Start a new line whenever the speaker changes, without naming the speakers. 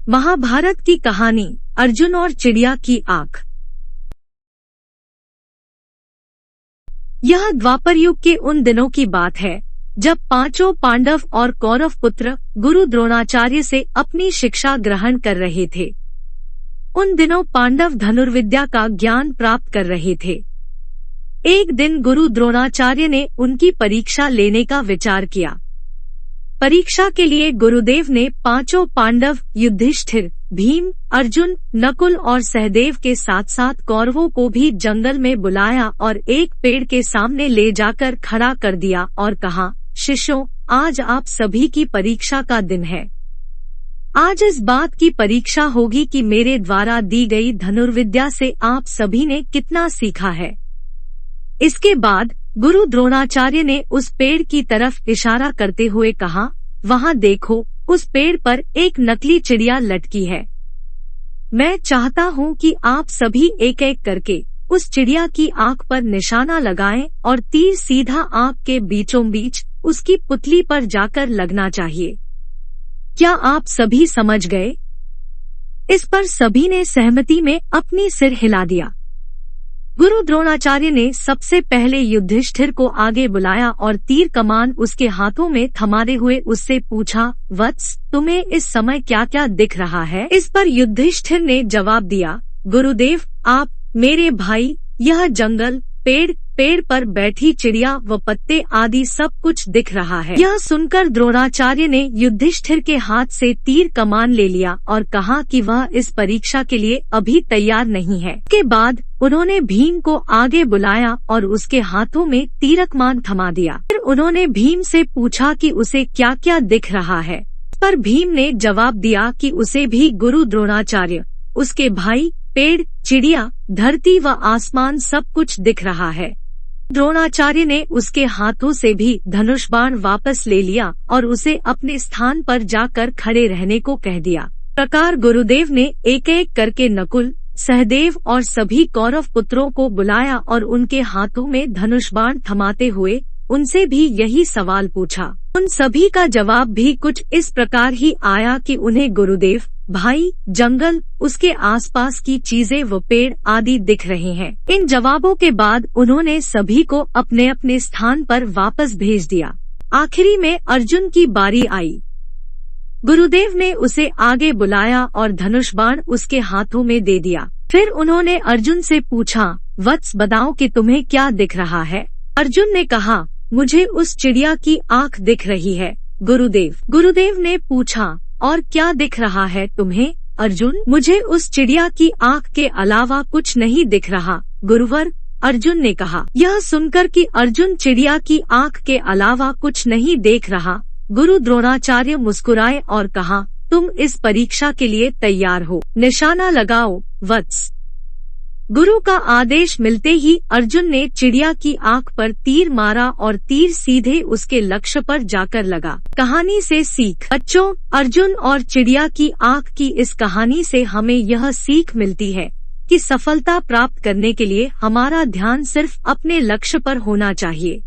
महाभारत की कहानी अर्जुन और चिड़िया की आंख। यह द्वापर युग के उन दिनों की बात है जब पांचों पांडव और कौरव पुत्र गुरु द्रोणाचार्य से अपनी शिक्षा ग्रहण कर रहे थे। उन दिनों पांडव धनुर्विद्या का ज्ञान प्राप्त कर रहे थे। एक दिन गुरु द्रोणाचार्य ने उनकी परीक्षा लेने का विचार किया। परीक्षा के लिए गुरुदेव ने पांचों पांडव युधिष्ठिर, भीम, अर्जुन, नकुल और सहदेव के साथ साथ कौरवों को भी जंगल में बुलाया और एक पेड़ के सामने ले जाकर खड़ा कर दिया और कहा, शिष्यों, आज आप सभी की परीक्षा का दिन है। आज इस बात की परीक्षा होगी कि मेरे द्वारा दी गई धनुर्विद्या से आप सभी ने कितना सीखा है। इसके बाद गुरु द्रोणाचार्य ने उस पेड़ की तरफ इशारा करते हुए कहा, वहां देखो, उस पेड़ पर एक नकली चिड़िया लटकी है। मैं चाहता हूं कि आप सभी एक एक करके उस चिड़िया की आंख पर निशाना लगाएं और तीर सीधा आंख के बीचों बीच उसकी पुतली पर जाकर लगना चाहिए। क्या आप सभी समझ गए? इस पर सभी ने सहमति में अपनी सिर हिला दिया। गुरु द्रोणाचार्य ने सबसे पहले युधिष्ठिर को आगे बुलाया और तीर कमान उसके हाथों में थमाते हुए उससे पूछा, वत्स, तुम्हें इस समय क्या क्या दिख रहा है? इस पर युधिष्ठिर ने जवाब दिया, गुरुदेव, आप, मेरे भाई, यह जंगल, पेड़ पर बैठी चिड़िया व पत्ते आदि सब कुछ दिख रहा है। यह सुनकर द्रोणाचार्य ने युधिष्ठिर के हाथ से तीर कमान ले लिया और कहा कि वह इस परीक्षा के लिए अभी तैयार नहीं है। इसके बाद उन्होंने भीम को आगे बुलाया और उसके हाथों में तीरकमान थमा दिया। फिर उन्होंने भीम से पूछा कि उसे क्या क्या दिख रहा है। इस पर भीम ने जवाब दिया कि उसे भी गुरु द्रोणाचार्य, उसके भाई, पेड़, चिड़िया, धरती व आसमान सब कुछ दिख रहा है। द्रोणाचार्य ने उसके हाथों से भी धनुष बाण वापस ले लिया और उसे अपने स्थान पर जाकर खड़े रहने को कह दिया। इस प्रकार गुरुदेव ने एक एक करके नकुल, सहदेव और सभी कौरव पुत्रों को बुलाया और उनके हाथों में धनुष बाण थमाते हुए उनसे भी यही सवाल पूछा। उन सभी का जवाब भी कुछ इस प्रकार ही आया कि उन्हें गुरुदेव, भाई, जंगल, उसके आसपास की चीजें व पेड़ आदि दिख रहे हैं। इन जवाबों के बाद उन्होंने सभी को अपने अपने स्थान पर वापस भेज दिया। आखिरी में अर्जुन की बारी आई। गुरुदेव ने उसे आगे बुलाया और धनुष बाण उसके हाथों में दे दिया। फिर उन्होंने अर्जुन से पूछा, वत्स, बताओ कि तुम्हें क्या दिख रहा है? अर्जुन ने कहा, मुझे उस चिड़िया की आंख दिख रही है गुरुदेव। गुरुदेव ने पूछा, और क्या दिख रहा है तुम्हें? अर्जुन, मुझे उस चिड़िया की आंख के अलावा कुछ नहीं दिख रहा गुरुवर, अर्जुन ने कहा। यह सुनकर कि अर्जुन चिड़िया की आंख के अलावा कुछ नहीं देख रहा, गुरु द्रोणाचार्य मुस्कुराए और कहा, तुम इस परीक्षा के लिए तैयार हो, निशाना लगाओ वत्स। गुरु का आदेश मिलते ही अर्जुन ने चिड़िया की आंख पर तीर मारा और तीर सीधे उसके लक्ष्य पर जाकर लगा। कहानी से सीख। बच्चों, अर्जुन और चिड़िया की आंख की इस कहानी से हमें यह सीख मिलती है कि सफलता प्राप्त करने के लिए हमारा ध्यान सिर्फ अपने लक्ष्य पर होना चाहिए।